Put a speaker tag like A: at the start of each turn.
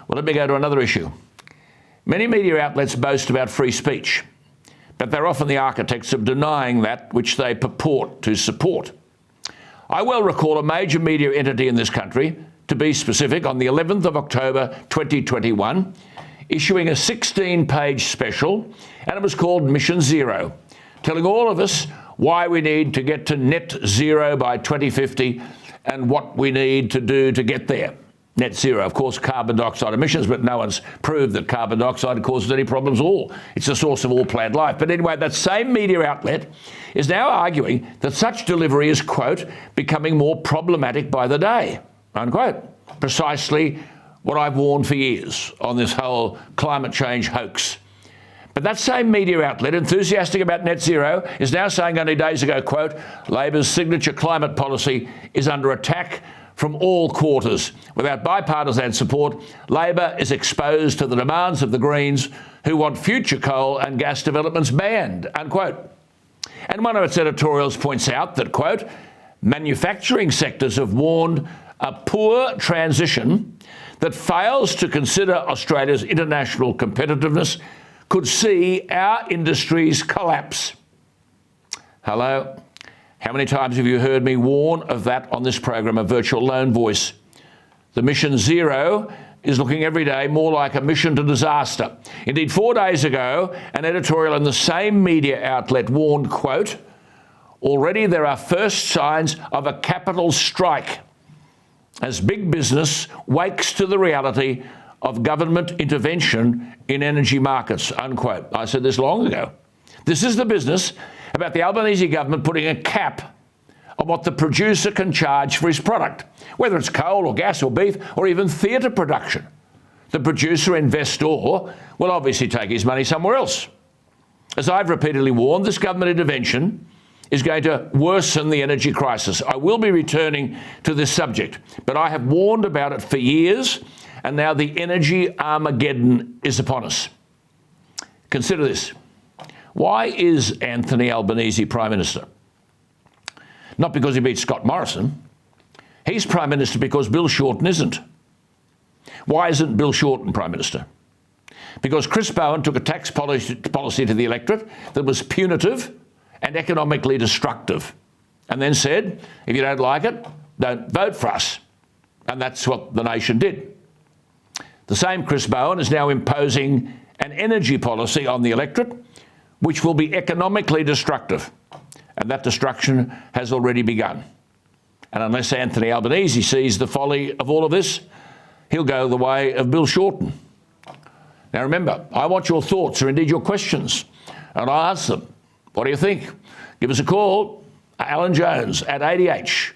A: Well, let me go to another issue. Many media outlets boast about free speech, but they're often the architects of denying that which they purport to support. I well recall a major media entity in this country, to be specific, on the 11th of October 2021, issuing a 16-page special, and it was called Mission Zero, telling all of us why we need to get to net zero by 2050 and what we need to do to get there. Net zero, of course, carbon dioxide emissions, but no one's proved that carbon dioxide causes any problems at all. It's the source of all plant life. But anyway, that same media outlet is now arguing that such delivery is, quote, becoming more problematic by the day, unquote. Precisely what I've warned for years on this whole climate change hoax. But that same media outlet, enthusiastic about net zero, is now saying only days ago, quote, Labor's signature climate policy is under attack from all quarters. Without bipartisan support, Labor is exposed to the demands of the Greens, who want future coal and gas developments banned, unquote. And one of its editorials points out that, quote, manufacturing sectors have warned a poor transition that fails to consider Australia's international competitiveness could see our industries collapse. Hello? How many times have you heard me warn of that on this program, a virtual lone voice? The Mission Zero is looking every day more like a mission to disaster. Indeed, 4 days ago, an editorial in the same media outlet warned, quote, already there are first signs of a capital strike as big business wakes to the reality of government intervention in energy markets, unquote. I said this long ago. This is the business about the Albanese government putting a cap on what the producer can charge for his product, whether it's coal or gas or beef or even theatre production. The producer investor will obviously take his money somewhere else. As I've repeatedly warned, this government intervention is going to worsen the energy crisis. I will be returning to this subject, but I have warned about it for years, and now the energy armageddon is upon us. Consider this. Why is Anthony Albanese Prime Minister? Not because he beat Scott Morrison. He's Prime Minister because Bill Shorten isn't. Why isn't Bill Shorten Prime Minister? Because Chris Bowen took a tax policy to the electorate that was punitive and economically destructive, and then said, if you don't like it, don't vote for us. And that's what the nation did. The same Chris Bowen is now imposing an energy policy on the electorate which will be economically destructive, and that destruction has already begun. And unless Anthony Albanese sees the folly of all of this, he'll go the way of Bill Shorten. Now remember, I want your thoughts, or indeed your questions, and I'll answer them. What do you think? Give us a call, Alan Jones at adh.tv.